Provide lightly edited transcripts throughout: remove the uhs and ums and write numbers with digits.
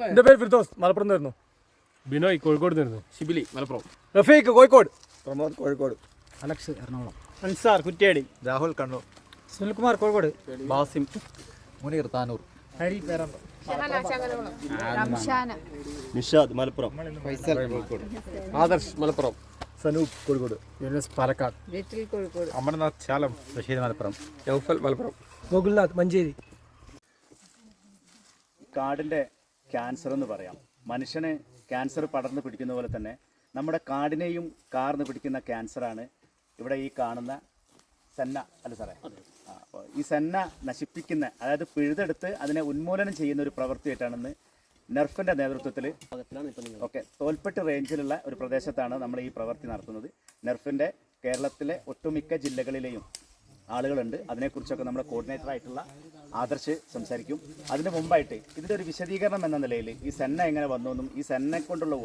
എൻ്റെ പേര് ഫിർദോസ്, മലപ്പുറം തരുന്നു. ബിനോയ് കോഴിക്കോട് തരുന്നു. ഷിബിലി മലപ്പുറം. റഫീഖ് കോഴിക്കോട്. പ്രമോദ് കോഴിക്കോട്. അലക്സ് എറണാകുളം. അൻസാർ കുറ്റ്യാടി. രാഹുൽ കണ്ണൂർ. സുനിൽകുമാർ കോഴിക്കോട്. ബാസിം മുനീർ താനൂർ. ഹരി പേരാമ്പ്ര. നിഷാദ് മലപ്പുറം. ഫൈസൽ കോഴിക്കോട്. ആദർശ് മലപ്പുറം. സനൂപ് കോഴിക്കോട്. യൂനസ് പാലക്കാട്. കോഴിക്കോട്. അമർനാഥ് ചാലം. ബഷീർ മലപ്പുറം. നൗഫൽ മലപ്പുറം. ഗോകുൽനാഥ് മഞ്ചേരി. കാടിൻ്റെ ക്യാൻസർ എന്ന് പറയാം. മനുഷ്യന് ക്യാൻസർ പടർന്നു പിടിക്കുന്ന പോലെ തന്നെ നമ്മുടെ കാടിനെയും കാർന്ന് പിടിക്കുന്ന ക്യാൻസറാണ് ഇവിടെ ഈ കാണുന്ന സെന്ന. അല്ല സാറേ, അപ്പോൾ ഈ സെന്ന നശിപ്പിക്കുന്ന, അതായത് പിഴുതെടുത്ത് അതിനെ ഉന്മൂലനം ചെയ്യുന്ന ഒരു പ്രവൃത്തിയായിട്ടാണെന്ന് നെർഫിൻ്റെ നേതൃത്വത്തിൽ തോൽപ്പെട്ട് റേഞ്ചിലുള്ള ഒരു പ്രദേശത്താണ് നമ്മൾ ഈ പ്രവൃത്തി നടത്തുന്നത്. നെർഫിൻ്റെ കേരളത്തിലെ ഒട്ടുമിക്ക ജില്ലകളിലെയും ആളുകളുണ്ട്. അതിനെക്കുറിച്ചൊക്കെ നമ്മുടെ കോർഡിനേറ്ററായിട്ടുള്ള ആദർശ് സംസാരിക്കും. അതിന് മുമ്പായിട്ട് ഇതിൻ്റെ ഒരു വിശദീകരണം എന്ന നിലയിൽ ഈ സെന്ന എങ്ങനെ വന്നു എന്നും ഈ സെന്നെ കൊണ്ടുള്ള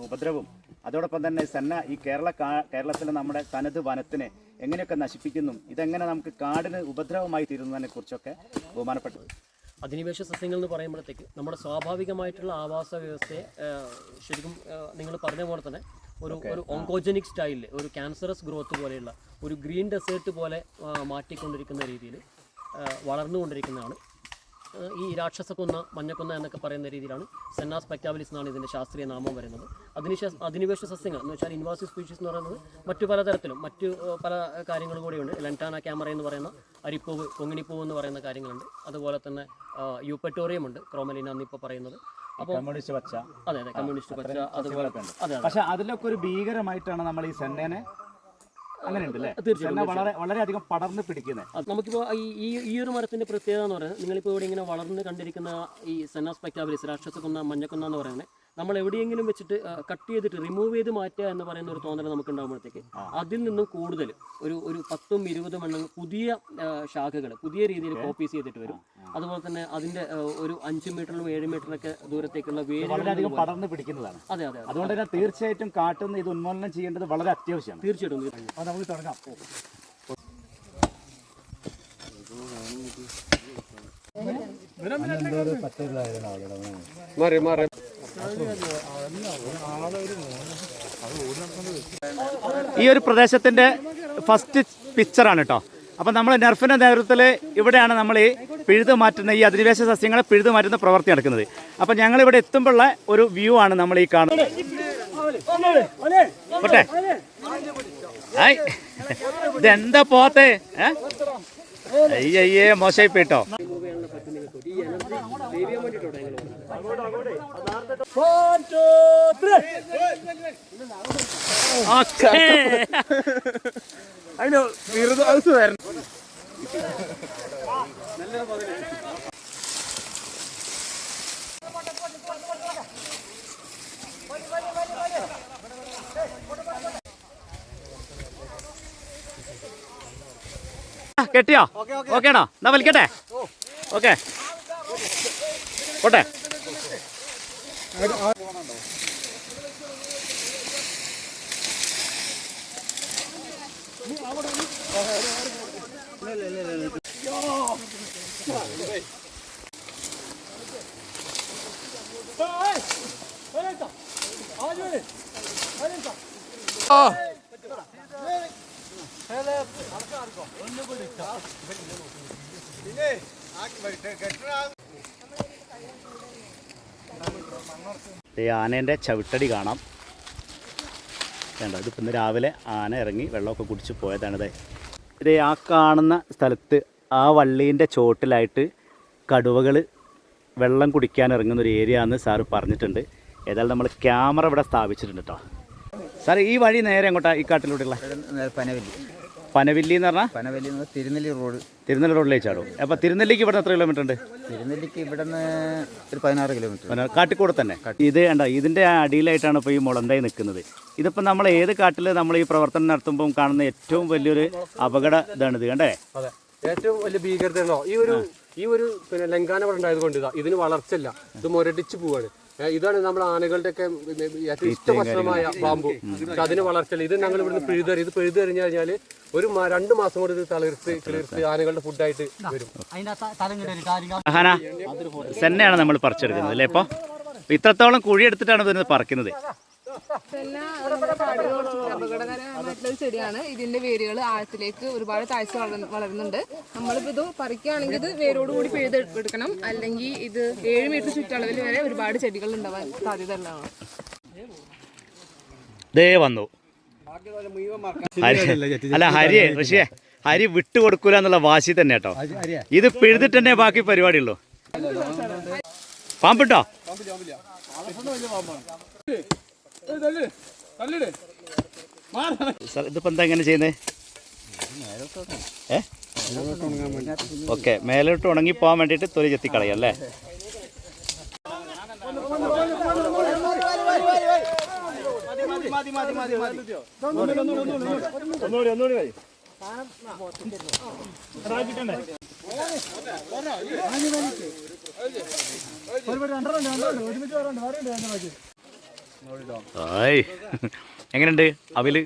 ഉപദ്രവവും അതോടൊപ്പം തന്നെ സെന്ന ഈ കേരളത്തിലെ നമ്മുടെ തനത് വനത്തിനെ എങ്ങനെയൊക്കെ നശിപ്പിക്കുന്നു, ഇതെങ്ങനെ നമുക്ക് കാടിന് ഉപദ്രവമായി തീരുന്നതിനെ കുറിച്ചൊക്കെ ബഹുമാനപ്പെട്ടത്. അധിനിവേശ സസ്യങ്ങൾ എന്ന് പറയുമ്പോഴത്തേക്ക് നമ്മുടെ സ്വാഭാവികമായിട്ടുള്ള ആവാസ വ്യവസ്ഥയെ ശരിക്കും നിങ്ങൾ പറഞ്ഞ പോലെ തന്നെ ഒരു ഓങ്കോജനിക് സ്റ്റൈലിൽ ഒരു ക്യാൻസറസ് ഗ്രോത്ത് പോലെയുള്ള ഒരു ഗ്രീൻ ഡെസേർട്ട് പോലെ മാറ്റിക്കൊണ്ടിരിക്കുന്ന രീതിയിൽ വളർന്നുകൊണ്ടിരിക്കുന്നതാണ് ഈ രാക്ഷസക്കൊന്ന, മഞ്ഞക്കൊന്ന എന്നൊക്കെ പറയുന്ന രീതിയിലാണ് സെന്ന സ്പെക്ടാബിലിസ് എന്നാണ് ഇതിൻ്റെ ശാസ്ത്രീയ നാമം വരുന്നത്. അധിനിവേശ സസ്യങ്ങൾ എന്ന് വെച്ചാൽ ഇൻവാസീവ് സ്പീഷീസ് എന്ന് പറയുന്നത് മറ്റു പലതരത്തിലും മറ്റു പല കാര്യങ്ങളും കൂടിയുണ്ട്. ലെൻറ്റാന ക്യാമറ എന്ന് പറയുന്ന അരിപ്പൂവ്, കൊങ്ങിണിപ്പൂവ് എന്ന് പറയുന്ന കാര്യങ്ങളുണ്ട്. അതുപോലെ തന്നെ യൂപ്പറ്റോറിയം ഉണ്ട്, ക്രോമലിന എന്നിപ്പോൾ പറയുന്നത്. അപ്പോൾ കമ്മ്യൂണിസ്റ്റ് പച്ച, അതെ കമ്മ്യൂണിസ്റ്റ് പച്ച, അതുപോലെ അതെ. പക്ഷെ അതിലൊക്കെ ഒരു ഭീകരമായിട്ടാണ് നമ്മൾ ഈ സെന്നേനെ അങ്ങനെയുണ്ടല്ലേ തീർച്ചയായിട്ടും വളരെയധികം പടർന്ന് പിടിക്കുന്നത്. നമുക്കിപ്പോൾ ഈ ഒരു മരത്തിൻ്റെ പ്രത്യേകത എന്ന് പറയുന്നത്, നിങ്ങളിപ്പോൾ ഇവിടെ ഇങ്ങനെ വളർന്ന് കണ്ടിരിക്കുന്ന ഈ സെന്ന സ്പെക്ടാബിലിസ്, രാക്ഷസക്കൊന്ന, മഞ്ഞക്കൊന്ന എന്ന് പറയുന്നത് നമ്മൾ എവിടെയെങ്കിലും വെച്ചിട്ട് കട്ട് ചെയ്തിട്ട് റിമൂവ് ചെയ്ത് മാറ്റുക എന്ന് പറയുന്ന ഒരു തോന്നൽ നമുക്ക് ഉണ്ടാകുമ്പോഴത്തേക്ക് അതിൽ നിന്നും കൂടുതൽ ഒരു 10-20 എണ്ണം പുതിയ ശാഖകൾ പുതിയ രീതിയിൽ കോപ്പീസ് ചെയ്തിട്ട് വരും. അതുപോലെ തന്നെ അതിൻ്റെ ഒരു 5 മീറ്ററിലും 7 മീറ്ററിലൊക്കെ ദൂരത്തേക്കുള്ള വളരെയധികം പടർന്ന് പിടിക്കുന്നതാണ്. അതെ അതെ. അതുകൊണ്ട് തന്നെ തീർച്ചയായിട്ടും കാട്ടുന്ന ഇത് ഉന്മൂലനം ചെയ്യേണ്ടത് വളരെ അത്യാവശ്യമാണ്. തീർച്ചയായിട്ടും. നമുക്ക് തുടങ്ങാം. ഈ ഒരു പ്രദേശത്തിൻ്റെ ഫസ്റ്റ് പിക്ചറാണ് കേട്ടോ. അപ്പം നമ്മൾ നെർഫിൻ്റെ നേതൃത്വത്തിൽ ഇവിടെയാണ് നമ്മൾ ഈ പിഴുതു മാറ്റുന്ന, ഈ അധിനിവേശ സസ്യങ്ങളെ പിഴുതു മാറ്റുന്ന പ്രവൃത്തി നടക്കുന്നത്. അപ്പം ഞങ്ങളിവിടെ എത്തുമ്പോഴുള്ള ഒരു വ്യൂ ആണ് നമ്മൾ ഈ കാണുന്നത്. ഓട്ടെ, ഇതെന്താ പോത്തെ? അയ്യേ മോശമായി പോയിട്ടോ. കെട്ടിയോ? ഓക്കേണോ? എന്നാ വലിക്കട്ടെ. ഓക്കെ, പോട്ടെ. ആനേൻ്റെ ചവിട്ടടി കാണാം. വേണ്ട, ഇതിപ്പോൾ ഇന്ന് രാവിലെ ആന ഇറങ്ങി വെള്ളമൊക്കെ കുടിച്ച് പോയതാണിത്. ഇത് ആ കാണുന്ന സ്ഥലത്ത് ആ വള്ളീൻ്റെ ചോട്ടിലായിട്ട് കടുവകൾ വെള്ളം കുടിക്കാൻ ഇറങ്ങുന്നൊരു ഏരിയ ആണെന്ന് സാറ് പറഞ്ഞിട്ടുണ്ട്. ഏതായാലും നമ്മൾ ക്യാമറ ഇവിടെ സ്ഥാപിച്ചിട്ടുണ്ട് കേട്ടോ. സാർ, ഈ വഴി നേരെ എങ്ങോട്ടാ ഈ കാട്ടിലൂടെയുള്ള? പനവില്ലി എന്ന് പറഞ്ഞാൽ തിരുനെല്ലി റോഡ്. തിരുനെല്ലി റോഡിലേക്കാണോ? അപ്പോൾ തിരുനെല്ലിക്ക് ഇവിടെ എത്ര കിലോമീറ്റർ ഉണ്ട്? തിരുനെല്ലിക്ക് ഇവിടെ നിന്ന് ഒരു 16 കിലോമീറ്റർ. കാട്ടിക്കൂടെ തന്നെ. ഇത് കണ്ട, ഇതിൻ്റെ അടിയിലായിട്ടാണ് ഇപ്പോൾ ഈ മുളന്തായി നിൽക്കുന്നത്. ഇതിപ്പോൾ നമ്മൾ ഏത് കാട്ടിൽ നമ്മൾ ഈ പ്രവർത്തനം നടത്തുമ്പോൾ കാണുന്ന ഏറ്റവും വലിയൊരു അപകട ഇതാണിത്. കണ്ടേ? അതെ, ഏറ്റവും വലിയ ഭീകരതയാണോ ഈ ഒരു പിന്നെ ലങ്കാന ഇവിടെ ഉണ്ടായത് കൊണ്ട് ഇതിന് വളർച്ചയില്ല, ഇത് മുരടിച്ച് പോവാണ്. ഇതാണ് നമ്മുടെ ആനകളുടെ ഒക്കെ ഏറ്റവും ഇഷ്ടഭക്ഷണമായ പാമ്പു. പക്ഷെ അതിന് വളർച്ചയില്ല. ഇത് ഞങ്ങൾ ഇവിടുന്ന് പിഴുതറി. ഇത് പിഴുതെറിഞ്ഞു കഴിഞ്ഞാൽ ഒരു 2 മാസം കൊണ്ട് ഇത് കിളിർത്ത് ആനകളുടെ ഫുഡായിട്ട് വരും. സെന്നയാണ് നമ്മൾ പറിച്ചെടുക്കുന്നത് അല്ലേ? ഇപ്പോൾ ഇത്രത്തോളം കുഴിയെടുത്തിട്ടാണ് ഇതിന് പറിക്കുന്നത്. നമ്മുടെ കാടുകൾ അപകടകരമായിട്ടുള്ള ചെടിയാണ്. ഇതിന്റെ വേരുകൾ ആഴത്തിലേക്ക് ഒരുപാട് താഴ്ച വളരുന്നുണ്ട്. നമ്മളിപ്പോൾ ഇത് പറിക്കുകയാണെങ്കിൽ ഇത് വേരോട് കൂടി പിഴുതെടുക്കണം, അല്ലെങ്കിൽ ഇത് 7 മീറ്റർ ചുറ്റളവിൽ വരെ ഒരുപാട് ചെടികൾ ഉണ്ടാവാൻ സാധ്യത ഉള്ളതാണ്. ദേ വന്നു. അല്ല ഹരിയെ ഋഷിയെ ഹരി വിട്ടുകൊടുക്കൂല എന്നുള്ള വാശി തന്നെ കേട്ടോ. ഇത് പിഴുതിട്ട് തന്നെ ബാക്കി പരിപാടിയുള്ളൂ. പാമ്പിട്ടോ? സാർ ഇതിപ്പോ എന്താ ഇങ്ങനെ ചെയ്യുന്നത്? ഓക്കെ, മേലോട്ട് ഉണങ്ങി പോകാൻ വേണ്ടിയിട്ട് തൊലി ചെത്തിക്കളയും അല്ലേ? എങ്ങനെയുണ്ട് അവില്?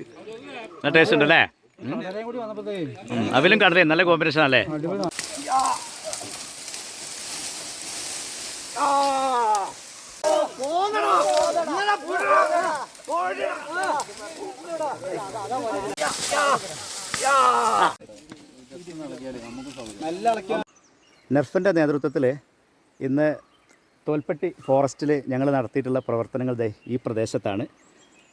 നല്ല ടേസ്റ്റ് ഉണ്ട് അല്ലേ? അവിലും കടലയും നല്ല കോമ്പിനേഷൻ അല്ലേ? നെർഫിൻ്റെ നേതൃത്വത്തിൽ ഇന്ന് തോൽപ്പെട്ടി ഫോറസ്റ്റിൽ ഞങ്ങൾ നടത്തിയിട്ടുള്ള പ്രവർത്തനങ്ങൾ ഈ പ്രദേശത്താണ്.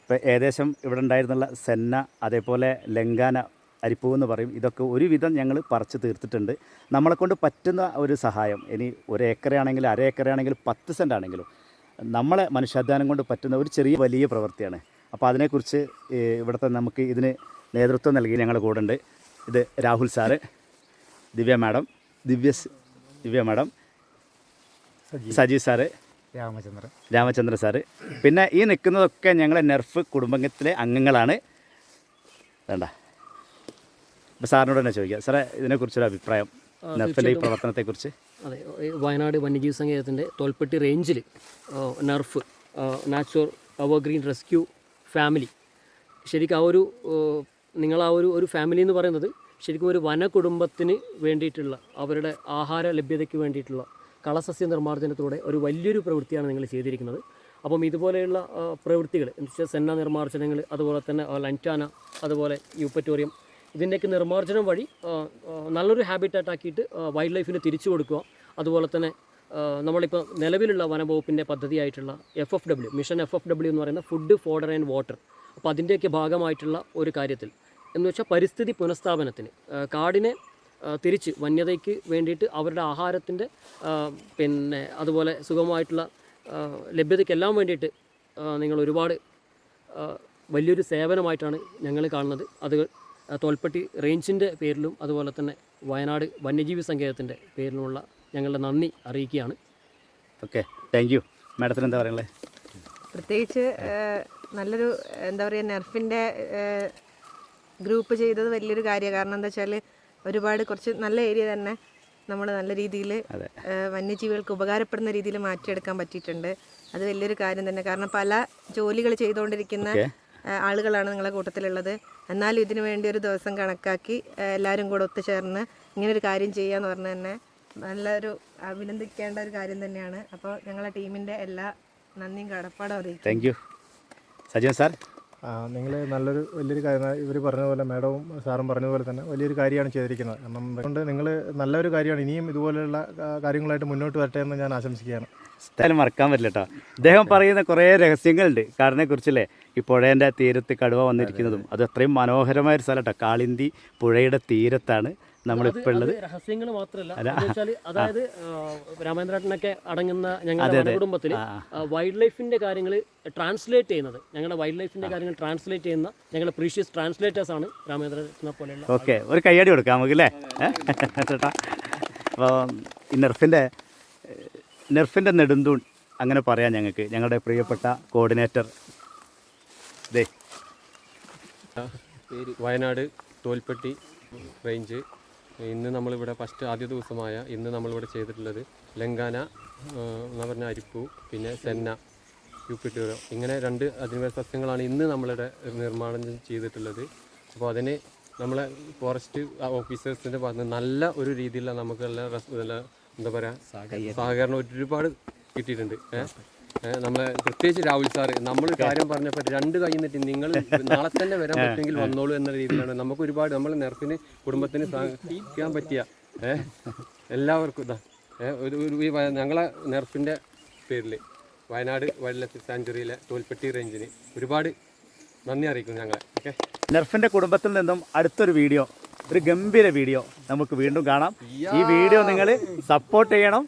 ഇപ്പോൾ ഏകദേശം ഇവിടെ ഉണ്ടായിരുന്നുള്ള സെന്ന, അതേപോലെ ലങ്കാന, അരിപ്പൂ എന്ന് പറയും, ഇതൊക്കെ ഒരുവിധം ഞങ്ങൾ പറിച്ച് തീർത്തിട്ടുണ്ട്. നമ്മളെക്കൊണ്ട് പറ്റുന്ന ഒരു സഹായം, ഇനി 1 ഏക്കറാണെങ്കിലും 1/2 ഏക്കറാണെങ്കിലും 10 സെൻറ്റ് ആണെങ്കിലും നമ്മളെ മനുഷ്യാധ്വാനം കൊണ്ട് പറ്റുന്ന ഒരു ചെറിയ വലിയ പ്രവൃത്തിയാണ്. അപ്പോൾ അതിനെക്കുറിച്ച് ഇവിടുത്തെ നമുക്ക് ഇതിന് നേതൃത്വം നൽകി ഞങ്ങളുടെ കൂടെ ഉണ്ട്. ഇത് Rahul sir, Divya madam, Sajeev sir, Ramachandran sir, പിന്നെ ഈ നിൽക്കുന്നതൊക്കെ ഞങ്ങളെ നെർഫ് കുടുംബത്തിലെ അംഗങ്ങളാണ്. വേണ്ട അപ്പോൾ സാറിനോട് തന്നെ ചോദിക്കാം. സാറേ, ഇതിനെക്കുറിച്ചൊരു അഭിപ്രായം, നെർഫിൻ്റെ ഈ പ്രവർത്തനത്തെക്കുറിച്ച്. അതെ, വയനാട് വന്യജീവി സങ്കേതത്തിൻ്റെ തോൽപ്പെട്ടി റേഞ്ചിൽ nerf natural evergreen rescue family, ശരിക്കും ആ ഒരു ഒരു ഫാമിലി എന്ന് പറയുന്നത് ശരിക്കും ഒരു വനകുടുംബത്തിന് വേണ്ടിയിട്ടുള്ള അവരുടെ ആഹാര ലഭ്യതയ്ക്ക് വേണ്ടിയിട്ടുള്ള കളസസ്യ നിർമ്മാർജ്ജനത്തിലൂടെ ഒരു വലിയൊരു പ്രവൃത്തിയാണ് നിങ്ങൾ ചെയ്തിരിക്കുന്നത്. അപ്പം ഇതുപോലെയുള്ള പ്രവൃത്തികൾ എന്ന് വെച്ചാൽ സെന്ന നിർമ്മാർജ്ജനങ്ങൾ, അതുപോലെ തന്നെ ലൻറ്റാന, അതുപോലെ യൂപ്പറ്റോറിയം, ഇതിൻ്റെയൊക്കെ നിർമ്മാർജ്ജനം വഴി നല്ലൊരു ഹാബിറ്റാറ്റ് ആക്കിയിട്ട് വൈൽഡ് ലൈഫിന് തിരിച്ചു കൊടുക്കുക. അതുപോലെ തന്നെ നമ്മളിപ്പോൾ നിലവിലുള്ള വനംവകുപ്പിൻ്റെ പദ്ധതിയായിട്ടുള്ള FFW മിഷൻ FFW എന്ന് പറയുന്ന ഫുഡ്, ഫോഡർ ആൻഡ് വാട്ടർ, അപ്പോൾ അതിൻ്റെയൊക്കെ ഭാഗമായിട്ടുള്ള ഒരു കാര്യത്തിൽ എന്ന് വെച്ചാൽ പരിസ്ഥിതി പുനഃസ്ഥാപനത്തിന് കാടിനെ തിരിച്ച് വന്യതയ്ക്ക് വേണ്ടിയിട്ട് അവരുടെ ആഹാരത്തിൻ്റെ പിന്നെ അതുപോലെ സുഗമമായിട്ടുള്ള ലഭ്യതയ്ക്കെല്ലാം വേണ്ടിയിട്ട് നിങ്ങൾ ഒരുപാട് വലിയൊരു സേവനമായിട്ടാണ് ഞങ്ങൾ കാണുന്നത്. അത് തോൽപ്പെട്ടി റേഞ്ചിൻ്റെ പേരിലും അതുപോലെ തന്നെ വയനാട് വന്യജീവി സങ്കേതത്തിൻ്റെ പേരിലുമുള്ള ഞങ്ങളുടെ നന്ദി അറിയിക്കുകയാണ്. Okay, thank you. മാഡത്തിന് എന്താ പറയുള്ളത്? പ്രത്യേകിച്ച് നല്ലൊരു എന്താ പറയുക, നെർഫിൻ്റെ ഗ്രൂപ്പ് ചെയ്തത് വലിയൊരു കാര്യമാണ്. കാരണം എന്താ വെച്ചാൽ ഒരുപാട് കുറച്ച് നല്ല ഏരിയ തന്നെ നമ്മൾ നല്ല രീതിയിൽ വന്യജീവികൾക്ക് ഉപകാരപ്പെടുന്ന രീതിയിൽ മാറ്റിയെടുക്കാൻ പറ്റിയിട്ടുണ്ട്. അത് വലിയൊരു കാര്യം തന്നെ. കാരണം പല ജോലികൾ ചെയ്തുകൊണ്ടിരിക്കുന്ന ആളുകളാണ് നിങ്ങളുടെ കൂട്ടത്തിലുള്ളത്. എന്നാലും ഇതിനു വേണ്ടി ഒരു ദിവസം കണക്കാക്കി എല്ലാവരും കൂടെ ഒത്തുചേർന്ന് ഇങ്ങനൊരു കാര്യം ചെയ്യാന്ന് പറഞ്ഞാൽ തന്നെ നല്ലൊരു അഭിനന്ദിക്കേണ്ട ഒരു കാര്യം തന്നെയാണ്. അപ്പോൾ ഞങ്ങളുടെ ടീമിൻ്റെ എല്ലാ നന്ദിയും കടപ്പാടും അറിയിക്കും. Thank you. സജീവൻ സാർ, നിങ്ങൾ വലിയൊരു കാര്യം, ഇവർ പറഞ്ഞതുപോലെ മാഡവും സാറും പറഞ്ഞതുപോലെ തന്നെ വലിയൊരു കാര്യമാണ് ചെയ്തിരിക്കുന്നത്. കാരണം അതുകൊണ്ട് നിങ്ങൾ നല്ലൊരു കാര്യമാണ്. ഇനിയും ഇതുപോലെയുള്ള കാര്യങ്ങളായിട്ട് മുന്നോട്ട് വരട്ടെ എന്ന് ഞാൻ ആശംസിക്കുകയാണ്. സ്ഥലം മറക്കാൻ പറ്റില്ല കേട്ടോ. അദ്ദേഹം പറയുന്ന കുറേ രഹസ്യങ്ങളുണ്ട് കാടിനെ കുറിച്ചല്ലേ. ഈ പുഴേൻ്റെ തീരത്ത് കടുവ വന്നിരിക്കുന്നതും അത് അത്രയും മനോഹരമായൊരു സ്ഥലം കേട്ടോ. കാളിന്തി പുഴയുടെ തീരത്താണ് നമ്മളിപ്പോൾ ഉള്ളത്. രഹസ്യങ്ങൾ മാത്രമല്ല, അതായത് രാമേന്ദ്രേട്ടനൊക്കെ അടങ്ങുന്ന ഞങ്ങളുടെ കുടുംബത്തിൽ വൈൽഡ് ലൈഫിന്റെ കാര്യങ്ങൾ ട്രാൻസ്ലേറ്റ് ചെയ്യുന്നത്, ഞങ്ങളുടെ വൈൽഡ് ലൈഫിന്റെ കാര്യങ്ങൾ ട്രാൻസ്ലേറ്റ് ചെയ്യുന്ന ഞങ്ങളുടെ പ്രീഷ്യസ് ട്രാൻസ്ലേറ്റേഴ്സ് ആണ് രാമേന്ദ്രേട്ടനെ പോലെയുള്ള. ഓക്കെ, ഒരു കയ്യടി കൊടുക്കാം നമുക്ക് അല്ലേ ചേട്ടാ. അപ്പോൾ ഈ നെർഫിൻ്റെ നെടുന്തൂൺ അങ്ങനെ പറയാം ഞങ്ങൾക്ക്, ഞങ്ങളുടെ പ്രിയപ്പെട്ട കോർഡിനേറ്റർ. വയനാട് തോൽപ്പെട്ടി റേഞ്ച്. ഇന്ന് നമ്മളിവിടെ ആദ്യ ദിവസമായ ഇന്ന് നമ്മളിവിടെ ചെയ്തിട്ടുള്ളത് ലങ്കാന എന്ന് പറഞ്ഞ അരിപ്പൂ, പിന്നെ സെന്ന, ക്യൂപ്പിറ്റോറിയം ഇങ്ങനെ 2 അധിനിവേശ സസ്യങ്ങളാണ് ഇന്ന് നമ്മളുടെ നിർമ്മാണം ചെയ്തിട്ടുള്ളത്. അപ്പോൾ അതിന് നമ്മളെ ഫോറസ്റ്റ് ഓഫീസേഴ്സിൻ്റെ ഭാഗത്ത് നല്ല ഒരു രീതിയിലുള്ള നമുക്കുള്ള എന്താ പറയുക സഹകരണം ഒരുപാട് കിട്ടിയിട്ടുണ്ട്. നമ്മളെ പ്രത്യേകിച്ച് രാഹുൽ സാറ് നമ്മൾ കാര്യം പറഞ്ഞപ്പോൾ 2 കൈ നിന്നിട്ട് നിങ്ങൾ നാളെ തന്നെ വരാൻ പറ്റുമെങ്കിൽ വന്നോളൂ എന്ന രീതിയിലാണ് നമുക്ക് ഒരുപാട് നമ്മളെ നെർഫിന് കുടുംബത്തിന് സഹായിക്കാൻ പറ്റിയ എല്ലാവർക്കും ഇതാ ഞങ്ങളെ നെർഫിൻ്റെ പേരിൽ വയനാട് വൈൽഡ് ലൈഫ് സാങ്ച്വറിയിലെ തോൽപ്പെട്ടി റേഞ്ചിന് ഒരുപാട് നന്ദി അറിയിക്കും ഞങ്ങളെ. ഓക്കെ, നെർഫിൻ്റെ കുടുംബത്തിൽ നിന്നും അടുത്തൊരു വീഡിയോ, ഒരു ഗംഭീര വീഡിയോ നമുക്ക് വീണ്ടും കാണാം. ഈ വീഡിയോ നിങ്ങൾ സപ്പോർട്ട് ചെയ്യണം,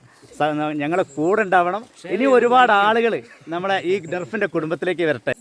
ഞങ്ങളെ കൂടെ ഉണ്ടാവണം. ഇനി ഒരുപാട് ആളുകൾ നമ്മളെ ഈ നെർഫിൻ്റെ കുടുംബത്തിലേക്ക് വരട്ടെ.